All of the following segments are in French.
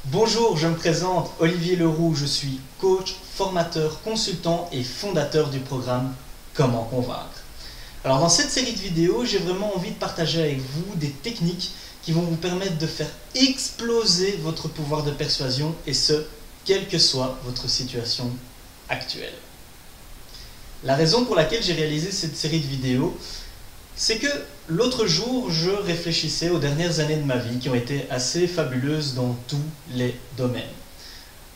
Bonjour, je me présente, Olivier Leroux, je suis coach, formateur, consultant et fondateur du programme Comment convaincre. Alors dans cette série de vidéos, j'ai vraiment envie de partager avec vous des techniques qui vont vous permettre de faire exploser votre pouvoir de persuasion et ce, quelle que soit votre situation actuelle. La raison pour laquelle j'ai réalisé cette série de vidéos, c'est que l'autre jour, je réfléchissais aux dernières années de ma vie qui ont été assez fabuleuses dans tous les domaines.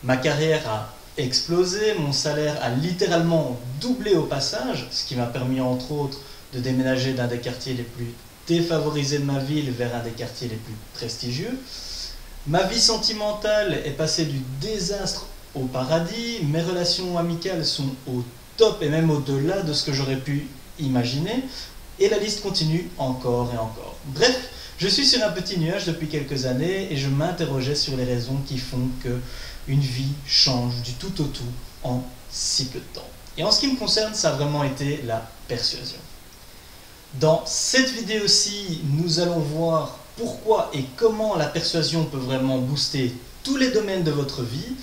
Ma carrière a explosé, mon salaire a littéralement doublé au passage, ce qui m'a permis entre autres de déménager d'un des quartiers les plus défavorisés de ma ville vers un des quartiers les plus prestigieux. Ma vie sentimentale est passée du désastre au paradis, mes relations amicales sont au top et même au-delà de ce que j'aurais pu imaginer. Et la liste continue encore et encore. Bref, je suis sur un petit nuage depuis quelques années et je m'interrogeais sur les raisons qui font qu'une vie change du tout au tout en si peu de temps. Et en ce qui me concerne, ça a vraiment été la persuasion. Dans cette vidéo-ci, nous allons voir pourquoi et comment la persuasion peut vraiment booster tous les domaines de votre vie.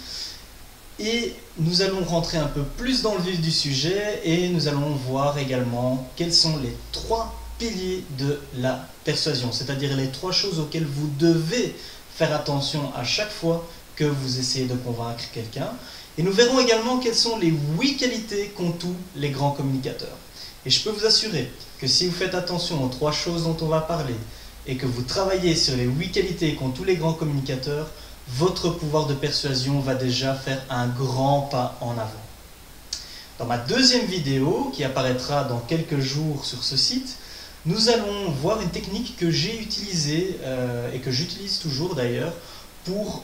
Et nous allons rentrer un peu plus dans le vif du sujet et nous allons voir également quels sont les 3 piliers de la persuasion, c'est-à-dire les 3 choses auxquelles vous devez faire attention à chaque fois que vous essayez de convaincre quelqu'un. Et nous verrons également quelles sont les 8 qualités qu'ont tous les grands communicateurs. Et je peux vous assurer que si vous faites attention aux 3 choses dont on va parler et que vous travaillez sur les 8 qualités qu'ont tous les grands communicateurs, votre pouvoir de persuasion va déjà faire un grand pas en avant. Dans ma deuxième vidéo, qui apparaîtra dans quelques jours sur ce site, nous allons voir une technique que j'ai utilisée et que j'utilise toujours d'ailleurs pour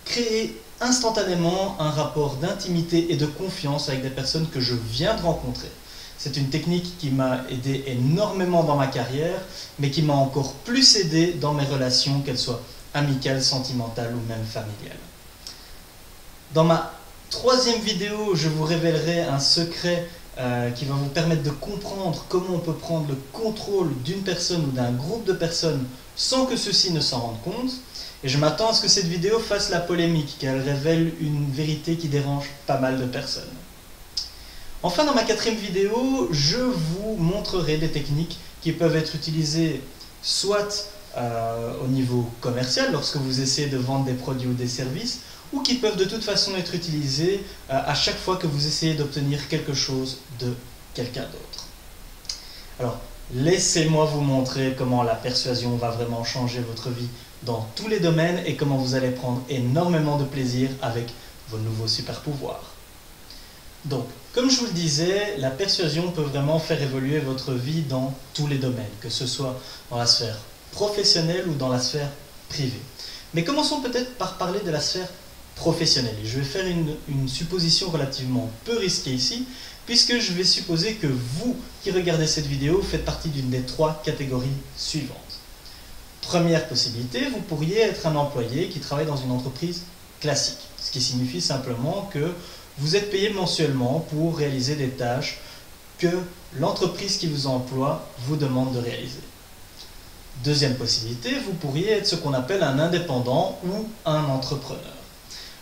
créer instantanément un rapport d'intimité et de confiance avec des personnes que je viens de rencontrer. C'est une technique qui m'a aidé énormément dans ma carrière, mais qui m'a encore plus aidé dans mes relations, qu'elles soient amicale, sentimentale ou même familiale. Dans ma troisième vidéo, je vous révélerai un secret qui va vous permettre de comprendre comment on peut prendre le contrôle d'une personne ou d'un groupe de personnes sans que ceux-ci ne s'en rendent compte. Et je m'attends à ce que cette vidéo fasse la polémique, car elle révèle une vérité qui dérange pas mal de personnes. Enfin, dans ma quatrième vidéo, je vous montrerai des techniques qui peuvent être utilisées soit au niveau commercial, lorsque vous essayez de vendre des produits ou des services, ou qui peuvent de toute façon être utilisés à chaque fois que vous essayez d'obtenir quelque chose de quelqu'un d'autre. Alors, laissez-moi vous montrer comment la persuasion va vraiment changer votre vie dans tous les domaines et comment vous allez prendre énormément de plaisir avec vos nouveaux super pouvoirs. Donc, comme je vous le disais, la persuasion peut vraiment faire évoluer votre vie dans tous les domaines, que ce soit dans la sphère professionnelle ou dans la sphère privée. Mais commençons peut-être par parler de la sphère professionnelle. Et je vais faire une supposition relativement peu risquée ici, puisque je vais supposer que vous qui regardez cette vidéo faites partie d'une des 3 catégories suivantes. Première possibilité, vous pourriez être un employé qui travaille dans une entreprise classique, ce qui signifie simplement que vous êtes payé mensuellement pour réaliser des tâches que l'entreprise qui vous emploie vous demande de réaliser. Deuxième possibilité, vous pourriez être ce qu'on appelle un indépendant ou un entrepreneur.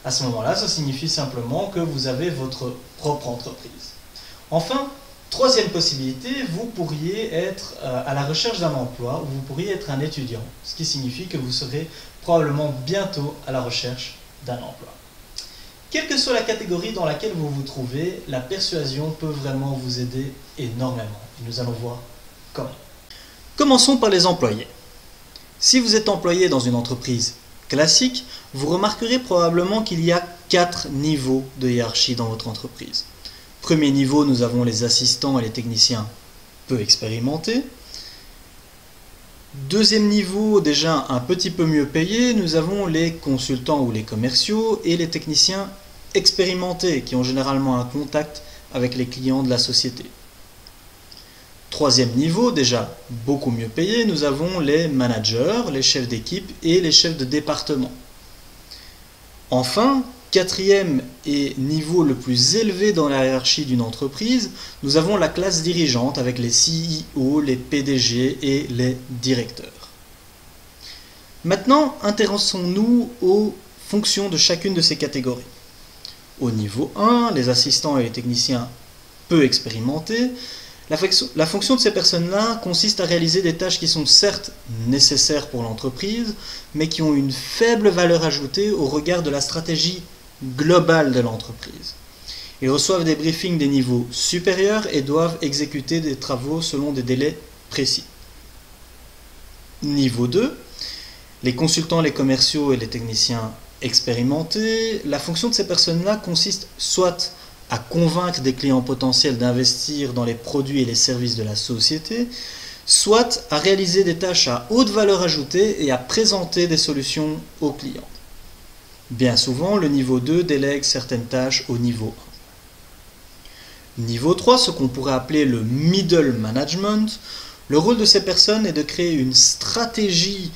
À ce moment-là, ça signifie simplement que vous avez votre propre entreprise. Enfin, troisième possibilité, vous pourriez être à la recherche d'un emploi ou vous pourriez être un étudiant, ce qui signifie que vous serez probablement bientôt à la recherche d'un emploi. Quelle que soit la catégorie dans laquelle vous vous trouvez, la persuasion peut vraiment vous aider énormément. Et nous allons voir comment. Commençons par les employés. Si vous êtes employé dans une entreprise classique, vous remarquerez probablement qu'il y a 4 niveaux de hiérarchie dans votre entreprise. Premier niveau, nous avons les assistants et les techniciens peu expérimentés. Deuxième niveau, déjà un petit peu mieux payé, nous avons les consultants ou les commerciaux et les techniciens expérimentés qui ont généralement un contact avec les clients de la société. Troisième niveau, déjà beaucoup mieux payé, nous avons les managers, les chefs d'équipe et les chefs de département. Enfin, quatrième et niveau le plus élevé dans la hiérarchie d'une entreprise, nous avons la classe dirigeante avec les CEO, les PDG et les directeurs. Maintenant, intéressons-nous aux fonctions de chacune de ces catégories. Au niveau 1, les assistants et les techniciens peu expérimentés, la fonction de ces personnes-là consiste à réaliser des tâches qui sont certes nécessaires pour l'entreprise, mais qui ont une faible valeur ajoutée au regard de la stratégie globale de l'entreprise. Ils reçoivent des briefings des niveaux supérieurs et doivent exécuter des travaux selon des délais précis. Niveau 2, les consultants, les commerciaux et les techniciens expérimentés, la fonction de ces personnes-là consiste soit à convaincre des clients potentiels d'investir dans les produits et les services de la société, soit à réaliser des tâches à haute valeur ajoutée et à présenter des solutions aux clients. Bien souvent, le niveau 2 délègue certaines tâches au niveau 1. Niveau 3, ce qu'on pourrait appeler le middle management, le rôle de ces personnes est de créer une stratégie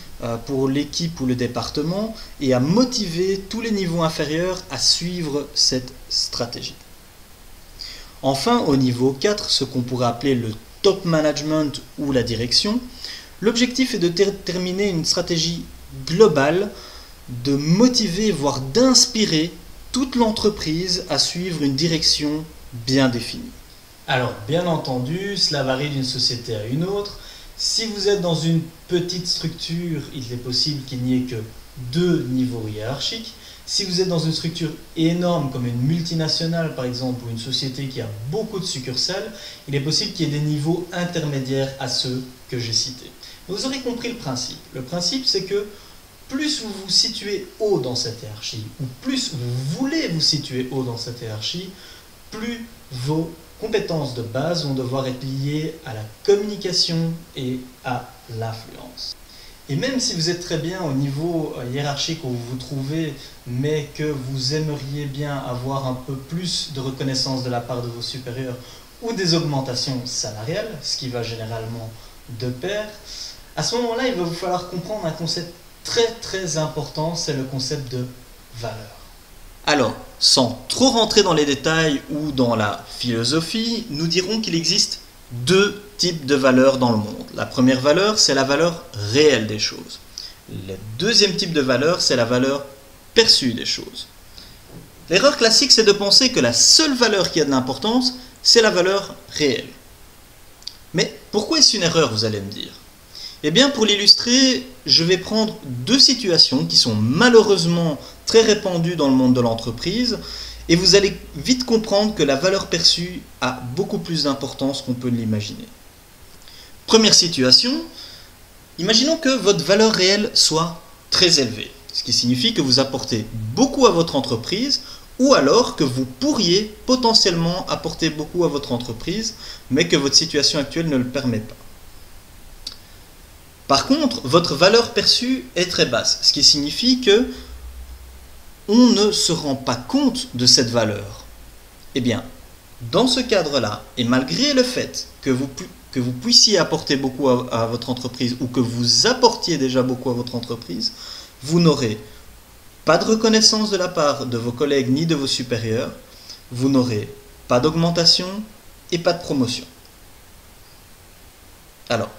pour l'équipe ou le département et à motiver tous les niveaux inférieurs à suivre cette stratégie. Enfin, au niveau 4, ce qu'on pourrait appeler le top management ou la direction, l'objectif est de déterminer une stratégie globale, de motiver, voire d'inspirer toute l'entreprise à suivre une direction bien définie. Alors, bien entendu, cela varie d'une société à une autre. Si vous êtes dans une petite structure, il est possible qu'il n'y ait que 2 niveaux hiérarchiques. Si vous êtes dans une structure énorme comme une multinationale par exemple ou une société qui a beaucoup de succursales, il est possible qu'il y ait des niveaux intermédiaires à ceux que j'ai cités. Vous aurez compris le principe. Le principe c'est que plus vous vous situez haut dans cette hiérarchie ou plus vous voulez vous situer haut dans cette hiérarchie, plus vos compétences de base vont devoir être liées à la communication et à l'influence. Et même si vous êtes très bien au niveau hiérarchique où vous vous trouvez, mais que vous aimeriez bien avoir un peu plus de reconnaissance de la part de vos supérieurs ou des augmentations salariales, ce qui va généralement de pair, à ce moment-là, il va vous falloir comprendre un concept très important, c'est le concept de valeur. Alors, sans trop rentrer dans les détails ou dans la philosophie, nous dirons qu'il existe 2 types de valeurs dans le monde. La première valeur, c'est la valeur réelle des choses. Le deuxième type de valeur, c'est la valeur perçue des choses. L'erreur classique, c'est de penser que la seule valeur qui a de l'importance, c'est la valeur réelle. Mais pourquoi est-ce une erreur, vous allez me dire? Eh bien, pour l'illustrer, je vais prendre 2 situations qui sont malheureusement très répandues dans le monde de l'entreprise, et vous allez vite comprendre que la valeur perçue a beaucoup plus d'importance qu'on peut l'imaginer. Première situation, imaginons que votre valeur réelle soit très élevée, ce qui signifie que vous apportez beaucoup à votre entreprise, ou alors que vous pourriez potentiellement apporter beaucoup à votre entreprise, mais que votre situation actuelle ne le permet pas. Par contre, votre valeur perçue est très basse, ce qui signifie que on ne se rend pas compte de cette valeur. Eh bien, dans ce cadre-là, et malgré le fait que vous puissiez apporter beaucoup à votre entreprise ou que vous apportiez déjà beaucoup à votre entreprise, vous n'aurez pas de reconnaissance de la part de vos collègues ni de vos supérieurs, vous n'aurez pas d'augmentation et pas de promotion. Alors,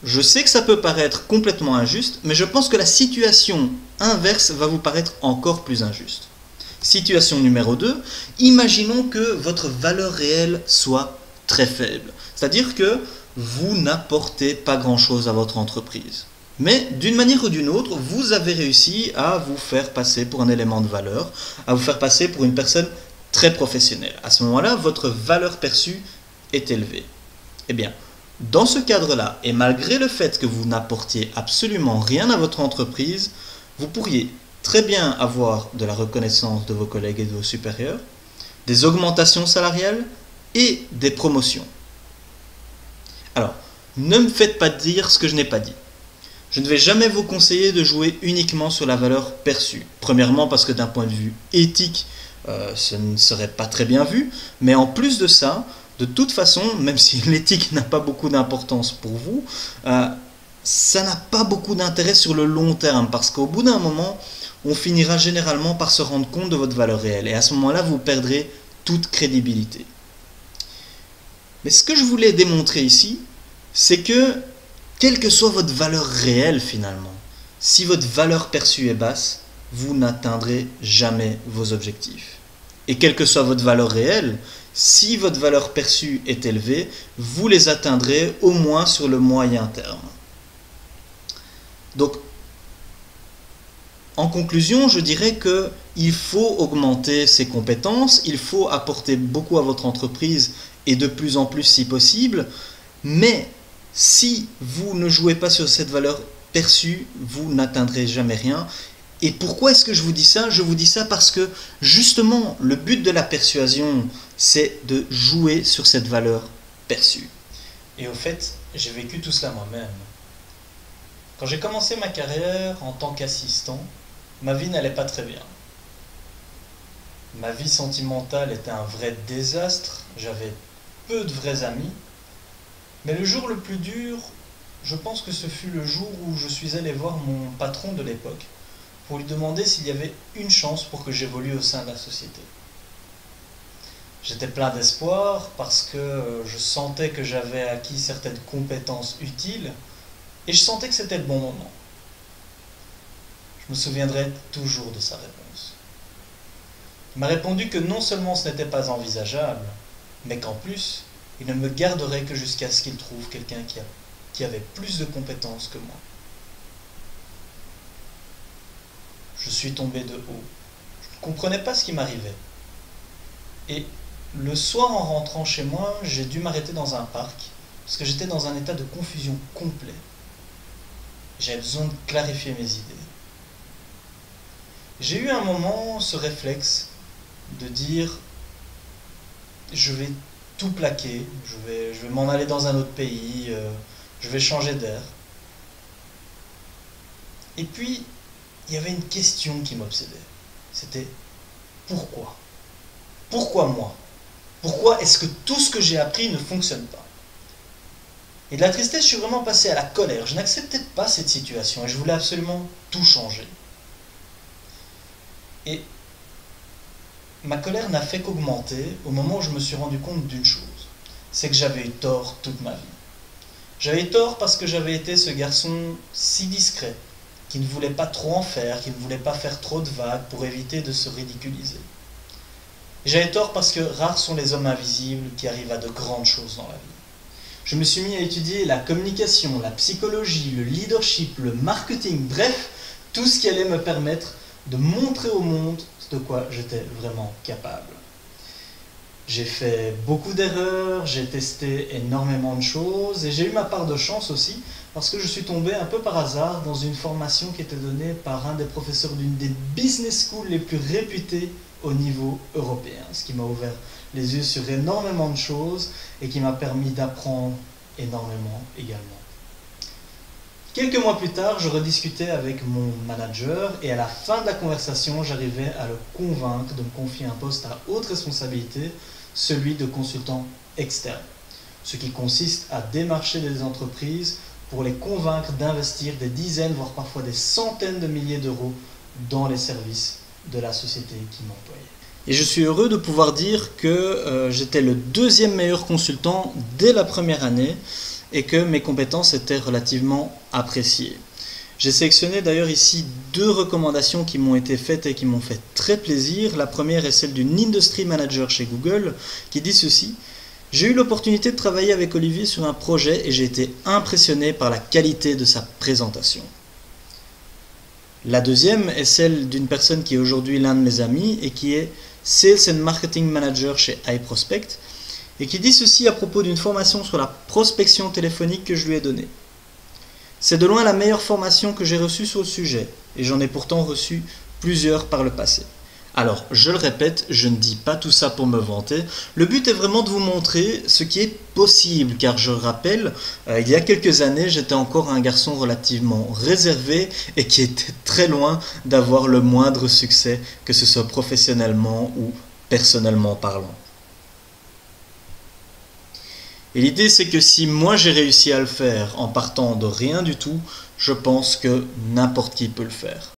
je sais que ça peut paraître complètement injuste, mais je pense que la situation inverse va vous paraître encore plus injuste. Situation numéro 2, imaginons que votre valeur réelle soit très faible. C'est-à-dire que vous n'apportez pas grand-chose à votre entreprise. Mais d'une manière ou d'une autre, vous avez réussi à vous faire passer pour un élément de valeur, à vous faire passer pour une personne très professionnelle. À ce moment-là, votre valeur perçue est élevée. Eh bien, dans ce cadre-là, et malgré le fait que vous n'apportiez absolument rien à votre entreprise, vous pourriez très bien avoir de la reconnaissance de vos collègues et de vos supérieurs, des augmentations salariales et des promotions. Alors, ne me faites pas dire ce que je n'ai pas dit. Je ne vais jamais vous conseiller de jouer uniquement sur la valeur perçue. Premièrement parce que d'un point de vue éthique, ce ne serait pas très bien vu, mais en plus de ça, de toute façon, même si l'éthique n'a pas beaucoup d'importance pour vous, ça n'a pas beaucoup d'intérêt sur le long terme, parce qu'au bout d'un moment, on finira généralement par se rendre compte de votre valeur réelle. Et à ce moment-là, vous perdrez toute crédibilité. Mais ce que je voulais démontrer ici, c'est que, quelle que soit votre valeur réelle finalement, si votre valeur perçue est basse, vous n'atteindrez jamais vos objectifs. Et quelle que soit votre valeur réelle, si votre valeur perçue est élevée, vous les atteindrez au moins sur le moyen terme. Donc, en conclusion, je dirais qu'il faut augmenter ses compétences, il faut apporter beaucoup à votre entreprise et de plus en plus si possible, mais si vous ne jouez pas sur cette valeur perçue, vous n'atteindrez jamais rien. Et pourquoi est-ce que je vous dis ça? Je vous dis ça parce que justement, le but de la persuasion, c'est de jouer sur cette valeur perçue. Et au fait, j'ai vécu tout cela moi-même. Quand j'ai commencé ma carrière en tant qu'assistant, ma vie n'allait pas très bien. Ma vie sentimentale était un vrai désastre, j'avais peu de vrais amis, mais le jour le plus dur, je pense que ce fut le jour où je suis allé voir mon patron de l'époque pour lui demander s'il y avait une chance pour que j'évolue au sein de la société. J'étais plein d'espoir parce que je sentais que j'avais acquis certaines compétences utiles et je sentais que c'était le bon moment. Je me souviendrai toujours de sa réponse. Il m'a répondu que non seulement ce n'était pas envisageable, mais qu'en plus, il ne me garderait que jusqu'à ce qu'il trouve quelqu'un qui avait plus de compétences que moi. Je suis tombé de haut. Je ne comprenais pas ce qui m'arrivait. Et le soir, en rentrant chez moi, j'ai dû m'arrêter dans un parc, parce que j'étais dans un état de confusion complet. J'avais besoin de clarifier mes idées. J'ai eu un moment ce réflexe de dire je vais tout plaquer, je vais m'en aller dans un autre pays, je vais changer d'air. Et puis, il y avait une question qui m'obsédait. C'était pourquoi? Pourquoi moi? Pourquoi est-ce que tout ce que j'ai appris ne fonctionne pas? Et de la tristesse, je suis vraiment passé à la colère. Je n'acceptais pas cette situation et je voulais absolument tout changer. Et ma colère n'a fait qu'augmenter au moment où je me suis rendu compte d'une chose. C'est que j'avais eu tort toute ma vie. J'avais eu tort parce que j'avais été ce garçon si discret, qui ne voulait pas trop en faire, qui ne voulait pas faire trop de vagues pour éviter de se ridiculiser. J'avais tort parce que rares sont les hommes invisibles qui arrivent à de grandes choses dans la vie. Je me suis mis à étudier la communication, la psychologie, le leadership, le marketing, bref, tout ce qui allait me permettre de montrer au monde de quoi j'étais vraiment capable. J'ai fait beaucoup d'erreurs, j'ai testé énormément de choses et j'ai eu ma part de chance aussi parce que je suis tombé un peu par hasard dans une formation qui était donnée par un des professeurs d'une des business schools les plus réputées au niveau européen, ce qui m'a ouvert les yeux sur énormément de choses et qui m'a permis d'apprendre énormément également. Quelques mois plus tard, je rediscutais avec mon manager et à la fin de la conversation, j'arrivais à le convaincre de me confier un poste à haute responsabilité, celui de consultant externe, ce qui consiste à démarcher des entreprises pour les convaincre d'investir des dizaines, voire parfois des centaines de milliers d'euros dans les services de la société qui m'employait. Et je suis heureux de pouvoir dire que j'étais le deuxième meilleur consultant dès la première année et que mes compétences étaient relativement appréciées. J'ai sélectionné d'ailleurs ici 2 recommandations qui m'ont été faites et qui m'ont fait très plaisir. La première est celle d'une Industry Manager chez Google qui dit ceci: j'ai eu l'opportunité de travailler avec Olivier sur un projet et j'ai été impressionné par la qualité de sa présentation. La deuxième est celle d'une personne qui est aujourd'hui l'un de mes amis et qui est Sales and Marketing Manager chez iProspect et qui dit ceci à propos d'une formation sur la prospection téléphonique que je lui ai donnée. C'est de loin la meilleure formation que j'ai reçue sur le sujet et j'en ai pourtant reçu plusieurs par le passé. Alors, je le répète, je ne dis pas tout ça pour me vanter. Le but est vraiment de vous montrer ce qui est possible, car je rappelle, il y a quelques années, j'étais encore un garçon relativement réservé et qui était très loin d'avoir le moindre succès, que ce soit professionnellement ou personnellement parlant. Et l'idée, c'est que si moi j'ai réussi à le faire en partant de rien du tout, je pense que n'importe qui peut le faire.